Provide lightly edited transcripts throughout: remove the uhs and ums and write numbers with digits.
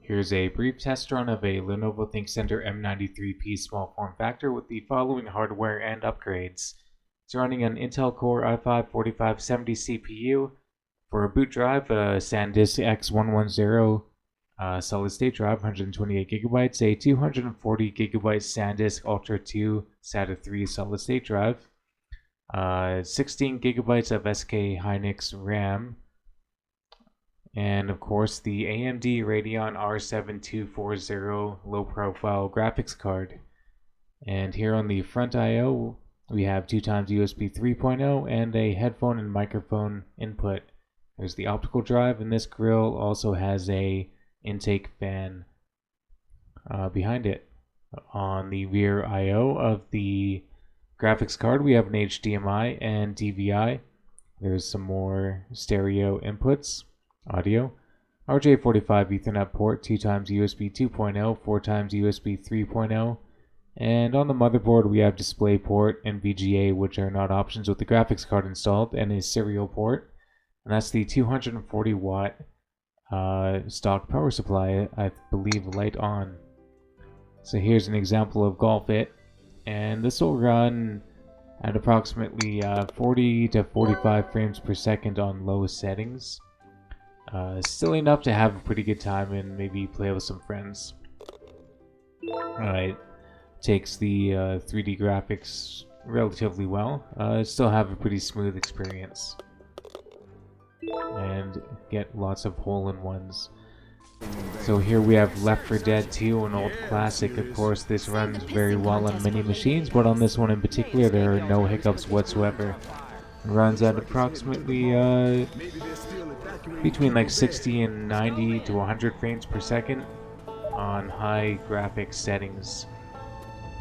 Here's a brief test run of a Lenovo ThinkCentre M93p small form factor with the following hardware and upgrades. It's running an Intel Core i5-4570 CPU. For a boot drive, a SanDisk X110 solid state drive, 128GB, a 240GB SanDisk Ultra 2 SATA 3 solid state drive, 16GB of SK Hynix RAM, and of course the AMD Radeon R7 240 low profile graphics card. And here on the front I/O we have 2x USB 3.0 and a headphone and microphone input. There's the optical drive, and this grill also has a intake fan behind it. On the rear I/O of the graphics card we have an HDMI and DVI. There's some more stereo inputs. Audio, RJ45 Ethernet port, 2x USB 2.0, 4x USB 3.0, and on the motherboard we have DisplayPort and VGA, which are not options with the graphics card installed, and a serial port, and that's the 240 watt stock power supply, I believe light on. So here's an example of Golf It, and this will run at approximately 40 to 45 frames per second on low settings. Still enough to have a pretty good time and maybe play with some friends. It takes the 3D graphics relatively well. Still have a pretty smooth experience. And get lots of hole-in-ones. So here we have Left 4 Dead 2, an old classic. Of course, this runs very well on many machines, but on this one in particular there are no hiccups whatsoever. It runs at approximately between like 60 and 90 to 100 frames per second on high graphics settings.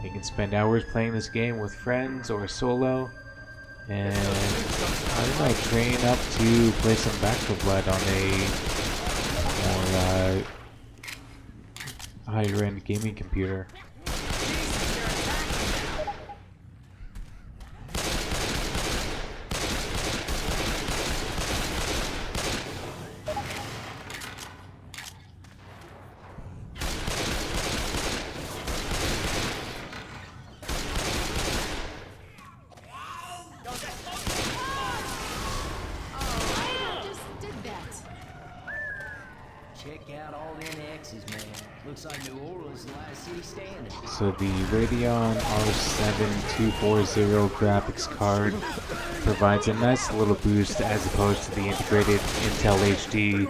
You can spend hours playing this game with friends or solo, and I might train up to play some Back 4 Blood on a more higher end gaming computer. Check out all them X's, man. Looks like New Orleans the last city standing. So the Radeon R7 240 graphics card provides a nice little boost as opposed to the integrated Intel HD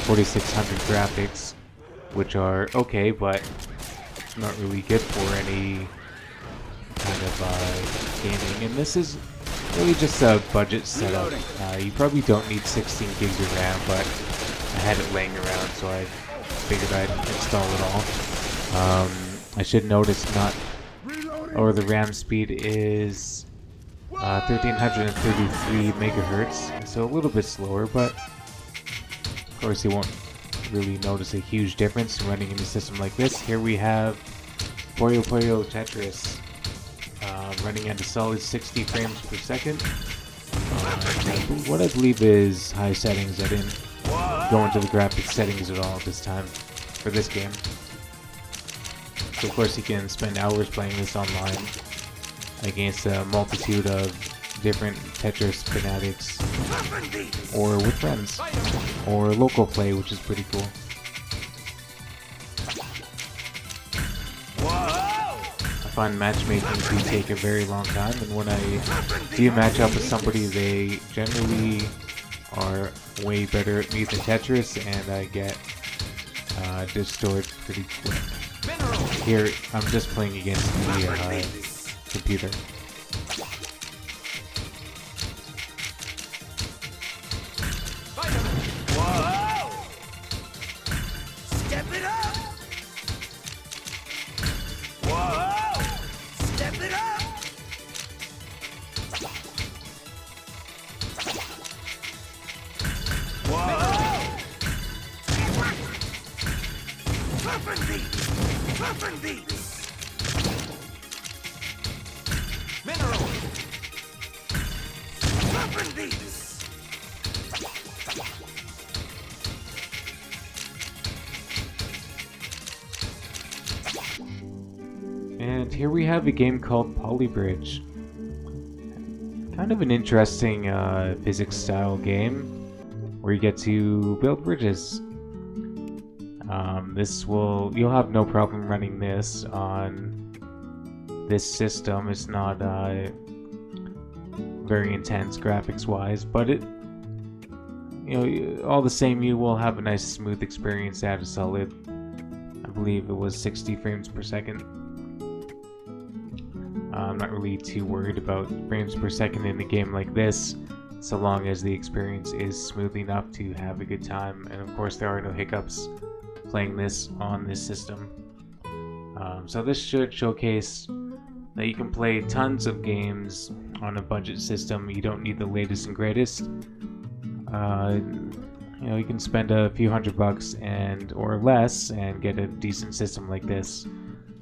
4600 graphics, which are okay, but not really good for any kind of gaming. And this is really just a budget setup. You probably don't need 16 gigs of RAM, but I had it laying around, so I figured I'd install it all. I should notice the RAM speed is 1333 megahertz, so a little bit slower, but of course you won't really notice a huge difference running in a system like this. Here we have Puyo Tetris running at a solid 60 frames per second. What I believe is high settings. I didn't go into the graphics settings at all this time for this game. So of course you can spend hours playing this online against a multitude of different Tetris fanatics, or with friends, or local play, which is pretty cool. I find matchmaking to take a very long time, and when I do match up with somebody, they generally are way better at me than Tetris, and I get destroyed pretty quick. Here, I'm just playing against the computer. Step it up! Whoa! Step it up! Muffin beats! Mineral! Muffin beats! here we have a game called Polybridge. Kind of an interesting physics style game where you get to build bridges. You'll have no problem running this on this system. It's not very intense graphics wise, but all the same, you will have a nice smooth experience at a solid, I believe it was 60 frames per second. I'm not really too worried about frames per second in a game like this, so long as the experience is smooth enough to have a good time. And of course there are no hiccups playing this on this system. So this should showcase that you can play tons of games on a budget system. You don't need the latest and greatest. You can spend a few $100 or less and get a decent system like this.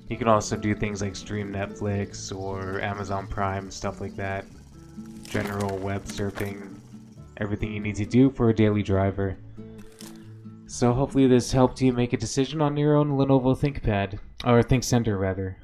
You can also do things like stream Netflix or Amazon Prime, stuff like that. General web surfing, everything you need to do for a daily driver. So hopefully this helped you make a decision on your own Lenovo ThinkPad, or ThinkCentre rather.